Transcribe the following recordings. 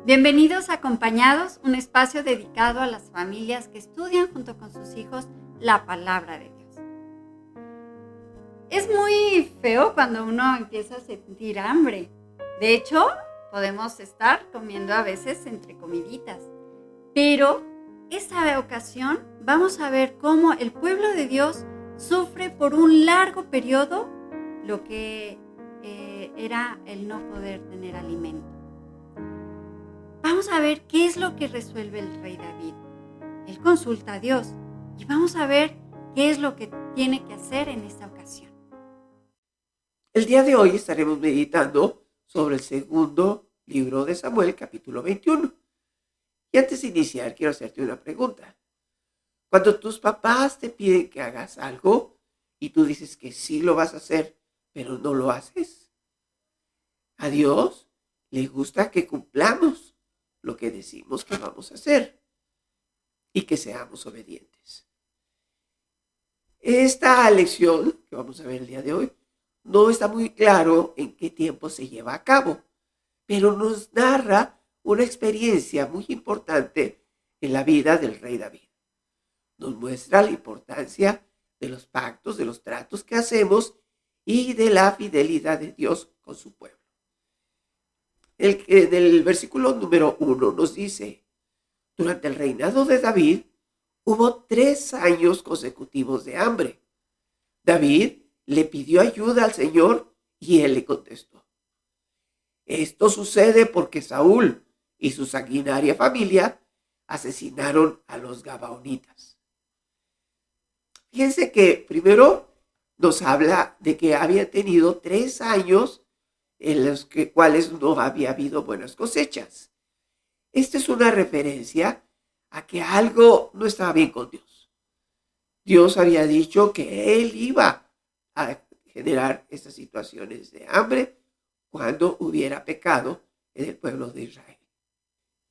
Bienvenidos a Acompañados, un espacio dedicado a las familias que estudian junto con sus hijos la palabra de Dios. Es muy feo cuando uno empieza a sentir hambre. De hecho, podemos estar comiendo a veces entre comiditas. Pero esta ocasión vamos a ver cómo el pueblo de Dios sufre por un largo periodo lo que era el no poder tener alimento. Vamos a ver qué es lo que resuelve el rey David. Él consulta a Dios y vamos a ver qué es lo que tiene que hacer en esta ocasión. El día de hoy estaremos meditando sobre el segundo libro de Samuel, capítulo 21. Y antes de iniciar, quiero hacerte una pregunta. Cuando tus papás te piden que hagas algo y tú dices que sí lo vas a hacer, pero no lo haces, a Dios le gusta que cumplamos lo que decimos que vamos a hacer y que seamos obedientes. Esta lección que vamos a ver el día de hoy no está muy claro en qué tiempo se lleva a cabo, pero nos narra una experiencia muy importante en la vida del rey David. Nos muestra la importancia de los pactos, de los tratos que hacemos y de la fidelidad de Dios con su pueblo. Del versículo número 1 nos dice: durante el reinado de David hubo 3 años consecutivos de hambre. David le pidió ayuda al Señor y él le contestó: esto sucede porque Saúl y su sanguinaria familia asesinaron a los gabaonitas. Fíjense que primero nos habla de que había tenido 3 años en los cuales no había habido buenas cosechas. Esta es una referencia a que algo no estaba bien con Dios. Dios había dicho que Él iba a generar estas situaciones de hambre cuando hubiera pecado en el pueblo de Israel.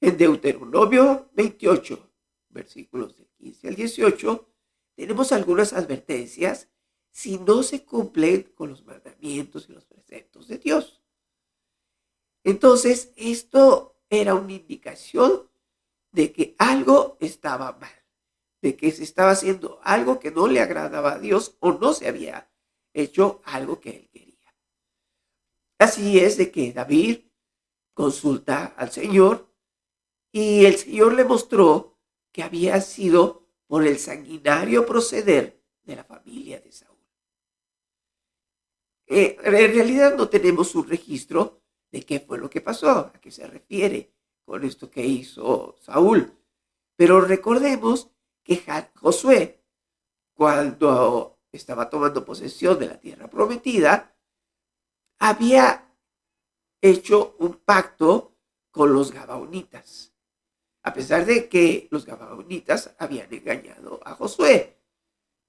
En Deuteronomio 28, versículos del 15 al 18, tenemos algunas advertencias si no se cumplen con los mandamientos y los preceptos de Dios. Entonces, esto era una indicación de que algo estaba mal, de que se estaba haciendo algo que no le agradaba a Dios o no se había hecho algo que él quería. Así es de que David consulta al Señor y el Señor le mostró que había sido por el sanguinario proceder de la familia de Saúl. En realidad no tenemos un registro de qué fue lo que pasó, a qué se refiere con esto que hizo Saúl. Pero recordemos que Josué, cuando estaba tomando posesión de la tierra prometida, había hecho un pacto con los gabaonitas, a pesar de que los gabaonitas habían engañado a Josué.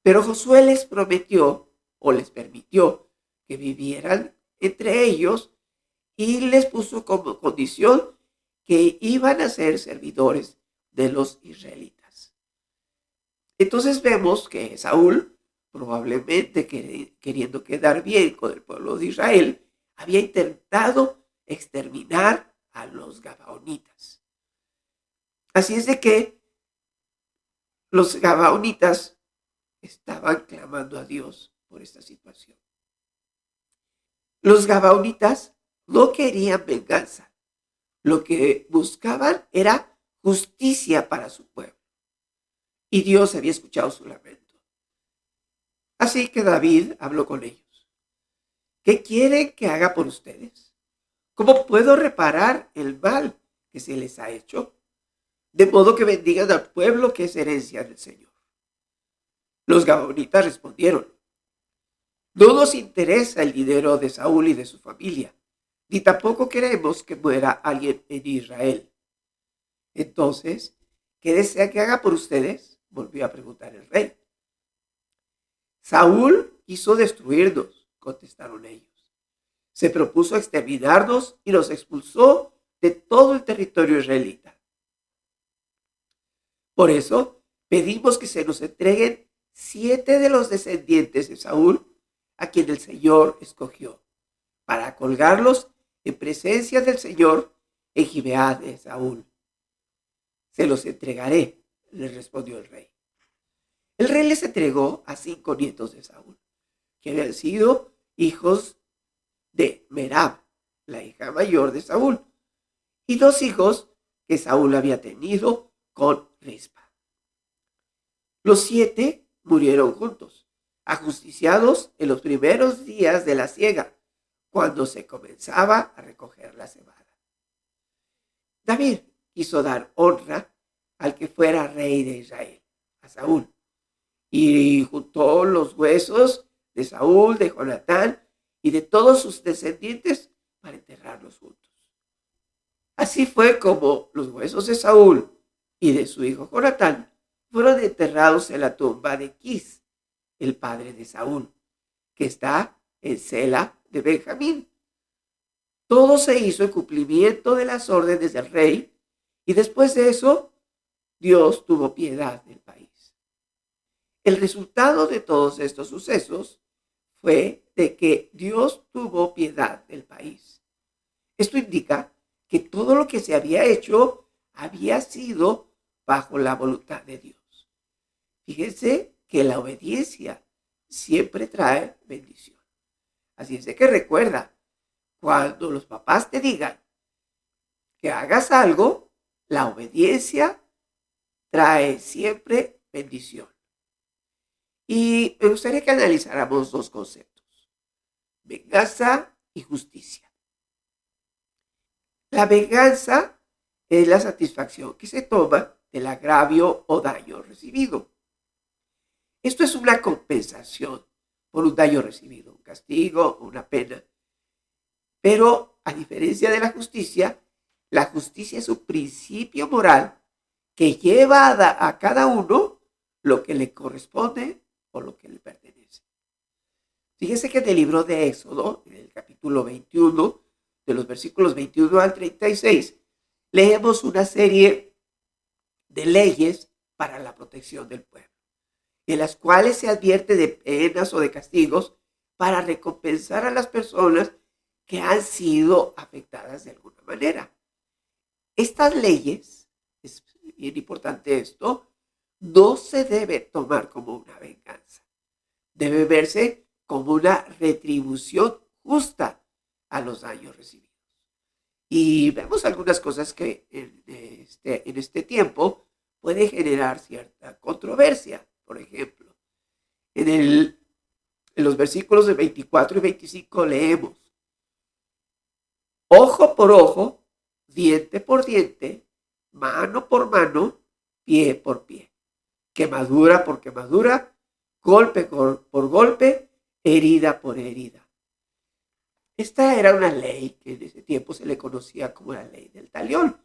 Pero Josué les prometió o les permitió que vivieran entre ellos y les puso como condición que iban a ser servidores de los israelitas. Entonces vemos que Saúl, probablemente queriendo quedar bien con el pueblo de Israel, había intentado exterminar a los gabaonitas. Así es de que los gabaonitas estaban clamando a Dios por esta situación. Los gabaonitas no querían venganza. Lo que buscaban era justicia para su pueblo. Y Dios había escuchado su lamento. Así que David habló con ellos. ¿Qué quieren que haga por ustedes? ¿Cómo puedo reparar el mal que se les ha hecho? De modo que bendigan al pueblo que es herencia del Señor. Los gabaonitas respondieron: no nos interesa el dinero de Saúl y de su familia, ni tampoco queremos que muera alguien en Israel. Entonces, ¿qué desea que haga por ustedes?, volvió a preguntar el rey. Saúl quiso destruirnos, contestaron ellos. Se propuso exterminarnos y nos expulsó de todo el territorio israelita. Por eso, pedimos que se nos entreguen 7 de los descendientes de Saúl, a quien el Señor escogió, para colgarlos en presencia del Señor en Gibeá de Saúl. Se los entregaré, le respondió el rey. El rey les entregó a 5 nietos de Saúl, que habían sido hijos de Merab, la hija mayor de Saúl, y 2 hijos que Saúl había tenido con Rispa. Los 7 murieron juntos, ajusticiados en los primeros días de la siega, cuando se comenzaba a recoger la cebada. David quiso dar honra al que fuera rey de Israel, a Saúl, y juntó los huesos de Saúl, de Jonatán y de todos sus descendientes para enterrarlos juntos. Así fue como los huesos de Saúl y de su hijo Jonatán fueron enterrados en la tumba de Quis, el padre de Saúl, que está en Sela de Benjamín. Todo se hizo en cumplimiento de las órdenes del rey, y después de eso, Dios tuvo piedad del país. El resultado de todos estos sucesos fue de que Dios tuvo piedad del país. Esto indica que todo lo que se había hecho había sido bajo la voluntad de Dios. Fíjense que la obediencia siempre trae bendición. Así es de que recuerda, cuando los papás te digan que hagas algo, la obediencia trae siempre bendición. Y me gustaría que analizáramos 2 conceptos: venganza y justicia. La venganza es la satisfacción que se toma del agravio o daño recibido. Esto es una compensación por un daño recibido, un castigo o una pena. Pero a diferencia de la justicia es un principio moral que lleva a cada uno lo que le corresponde o lo que le pertenece. Fíjese que en el libro de Éxodo, en el capítulo 21, de los versículos 21 al 36, leemos una serie de leyes para la protección del pueblo, en las cuales se advierte de penas o de castigos para recompensar a las personas que han sido afectadas de alguna manera. Estas leyes, es bien importante esto, no se debe tomar como una venganza. Debe verse como una retribución justa a los daños recibidos. Y vemos algunas cosas que en este tiempo puede generar cierta controversia. Por ejemplo, en los versículos de 24 y 25 leemos: ojo por ojo, diente por diente, mano por mano, pie por pie, quemadura por quemadura, golpe por golpe, herida por herida. Esta era una ley que en ese tiempo se le conocía como la ley del talión.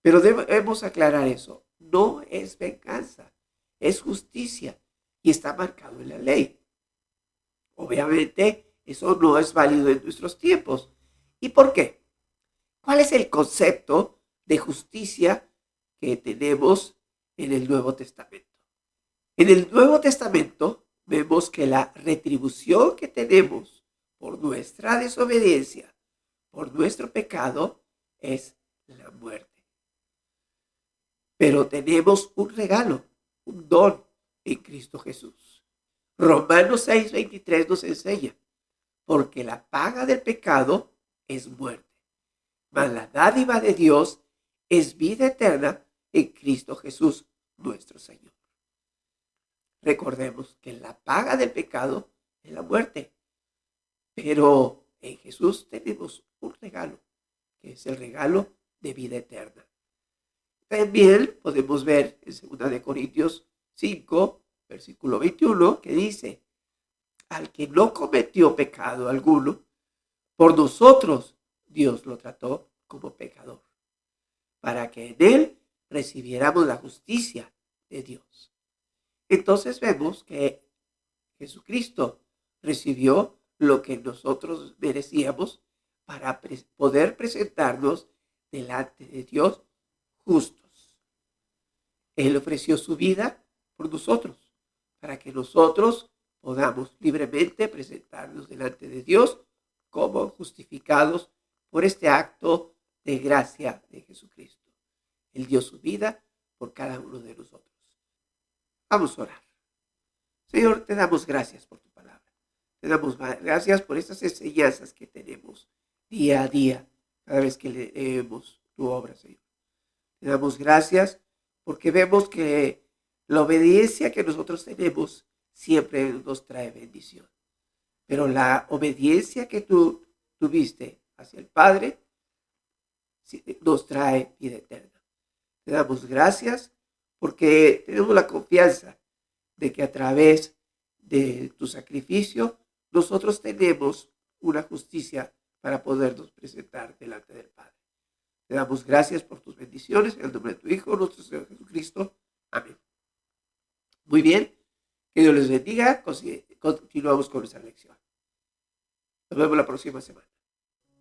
Pero debemos aclarar eso. No es venganza, es justicia y está marcado en la ley. Obviamente, eso no es válido en nuestros tiempos. ¿Y por qué? ¿Cuál es el concepto de justicia que tenemos en el Nuevo Testamento? En el Nuevo Testamento vemos que la retribución que tenemos por nuestra desobediencia, por nuestro pecado, es la muerte. Pero tenemos un regalo, un don en Cristo Jesús. Romanos 6:23 nos enseña: porque la paga del pecado es muerte, mas la dádiva de Dios es vida eterna en Cristo Jesús, nuestro Señor. Recordemos que la paga del pecado es la muerte, pero en Jesús tenemos un regalo, que es el regalo de vida eterna. También podemos ver en 2 de Corintios 5, versículo 21, que dice: al que no cometió pecado alguno, por nosotros Dios lo trató como pecador, para que en él recibiéramos la justicia de Dios. Entonces vemos que Jesucristo recibió lo que nosotros merecíamos para poder presentarnos delante de Dios justos. Él ofreció su vida por nosotros, para que nosotros podamos libremente presentarnos delante de Dios como justificados por este acto de gracia de Jesucristo. Él dio su vida por cada uno de nosotros. Vamos a orar. Señor, te damos gracias por tu palabra. Te damos gracias por estas enseñanzas que tenemos día a día, cada vez que leemos tu obra, Señor. Te damos gracias porque vemos que la obediencia que nosotros tenemos siempre nos trae bendición. Pero la obediencia que tú tuviste hacia el Padre nos trae vida eterna. Te damos gracias porque tenemos la confianza de que a través de tu sacrificio nosotros tenemos una justicia para podernos presentar delante del Padre. Te damos gracias por tus bendiciones en el nombre de tu Hijo, nuestro Señor Jesucristo. Amén. Muy bien, que Dios les bendiga. Continuamos con nuestra lección. Nos vemos la próxima semana.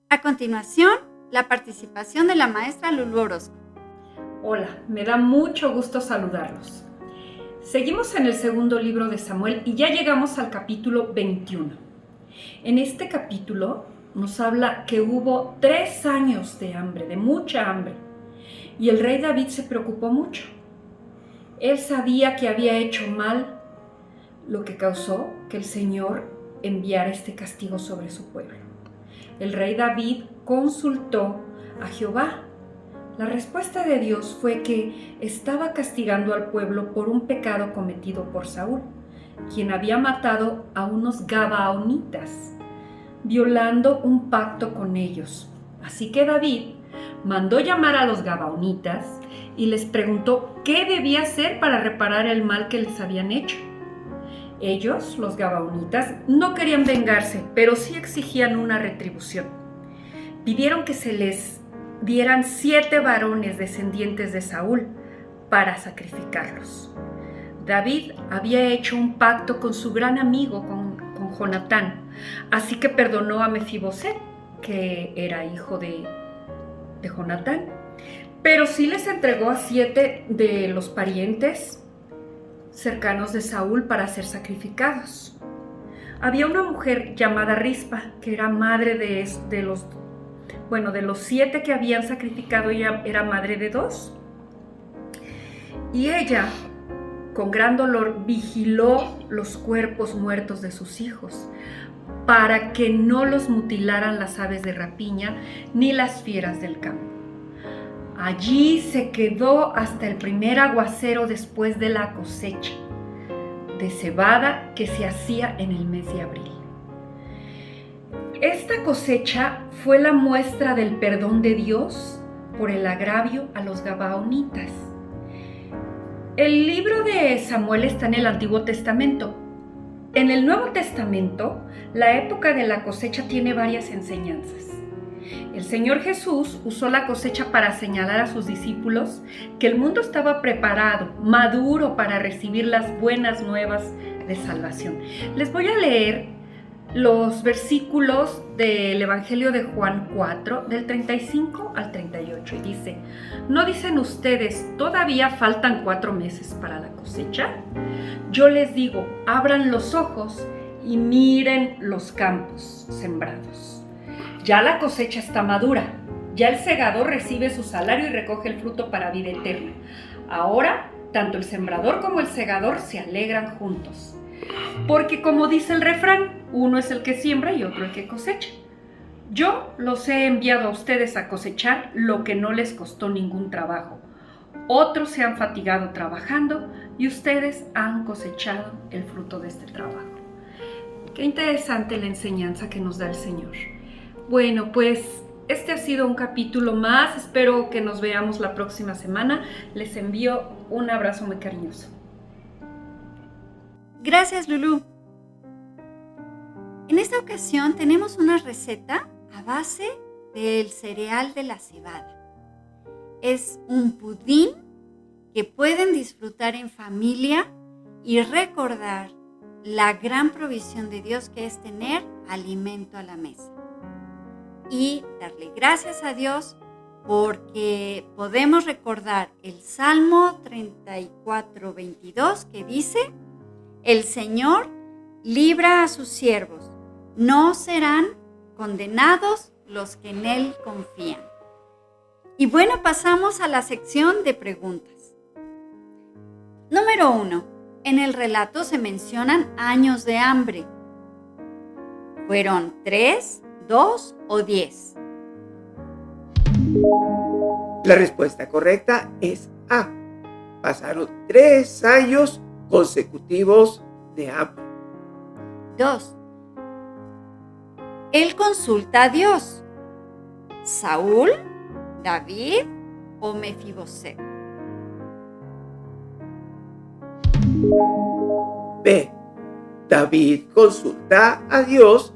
A continuación, la participación de la maestra Lulú Orozco. Hola, me da mucho gusto saludarlos. Seguimos en el segundo libro de Samuel y ya llegamos al capítulo 21. En este capítulo nos habla que hubo 3 años de hambre, de mucha hambre, y el rey David se preocupó mucho. Él sabía que había hecho mal, lo que causó que el Señor enviara este castigo sobre su pueblo. El rey David consultó a Jehová. La respuesta de Dios fue que estaba castigando al pueblo por un pecado cometido por Saúl, quien había matado a unos gabaonitas, violando un pacto con ellos. Así que David mandó llamar a los gabaonitas y les preguntó qué debía hacer para reparar el mal que les habían hecho. Ellos, los gabaonitas, no querían vengarse, pero sí exigían una retribución. Pidieron que se les dieran 7 varones descendientes de Saúl para sacrificarlos. David había hecho un pacto con su gran amigo, con Jonatán, así que perdonó a Mefiboset, que era hijo de Jonatán, pero sí les entregó a 7 de los parientes cercanos de Saúl para ser sacrificados. Había una mujer llamada Rispa, que era madre de los 7 que habían sacrificado. Ella era madre de 2. Y ella, con gran dolor, vigiló los cuerpos muertos de sus hijos para que no los mutilaran las aves de rapiña ni las fieras del campo. Allí se quedó hasta el primer aguacero después de la cosecha de cebada que se hacía en el mes de abril. Esta cosecha fue la muestra del perdón de Dios por el agravio a los gabaonitas. El libro de Samuel está en el Antiguo Testamento. En el Nuevo Testamento, la época de la cosecha tiene varias enseñanzas. El Señor Jesús usó la cosecha para señalar a sus discípulos que el mundo estaba preparado, maduro para recibir las buenas nuevas de salvación. Les voy a leer los versículos del Evangelio de Juan 4, del 35 al 38, y dice: ¿No dicen ustedes, todavía faltan 4 meses para la cosecha? Yo les digo, abran los ojos y miren los campos sembrados. Ya la cosecha está madura, ya el segador recibe su salario y recoge el fruto para vida eterna. Ahora, tanto el sembrador como el segador se alegran juntos. Porque como dice el refrán, uno es el que siembra y otro el que cosecha. Yo los he enviado a ustedes a cosechar lo que no les costó ningún trabajo. Otros se han fatigado trabajando y ustedes han cosechado el fruto de este trabajo. Qué interesante la enseñanza que nos da el Señor. Bueno, pues este ha sido un capítulo más. Espero que nos veamos la próxima semana. Les envío un abrazo muy cariñoso. Gracias, Lulú. En esta ocasión tenemos una receta a base del cereal de la cebada. Es un pudín que pueden disfrutar en familia y recordar la gran provisión de Dios que es tener alimento a la mesa. Y darle gracias a Dios porque podemos recordar el Salmo 34:22 que dice: el Señor libra a sus siervos, no serán condenados los que en Él confían. Y bueno, pasamos a la sección de preguntas. Número 1. En el relato se mencionan años de hambre. ¿Fueron 3, 2 o 10? La respuesta correcta es A. Pasaron 3 años consecutivos de hambre. 2. Él consulta a Dios. ¿Saúl, David o Mefiboset? B. David consulta a Dios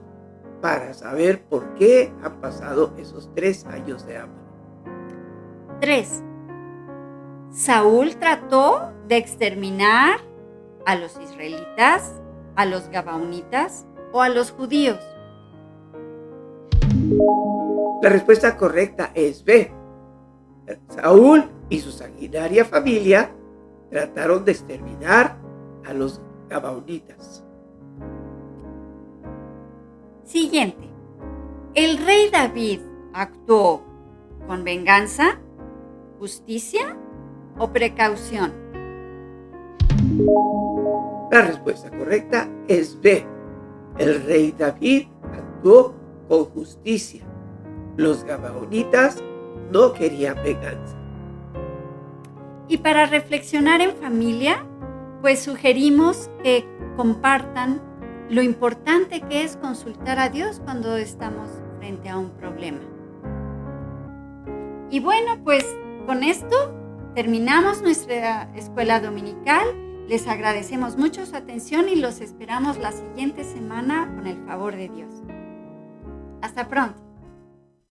para saber por qué han pasado esos 3 años de hambre. 3. Saúl trató de exterminar a los israelitas, a los gabaonitas o a los judíos. La respuesta correcta es B. Saúl y su sanguinaria familia trataron de exterminar a los gabaonitas. Siguiente. ¿El rey David actuó con venganza, justicia o precaución? La respuesta correcta es B. El rey David actuó con justicia. Los gabaonitas no querían venganza. Y para reflexionar en familia, pues sugerimos que compartan lo importante que es consultar a Dios cuando estamos frente a un problema. Y bueno, pues con esto terminamos nuestra escuela dominical. Les agradecemos mucho su atención y los esperamos la siguiente semana con el favor de Dios. Hasta pronto.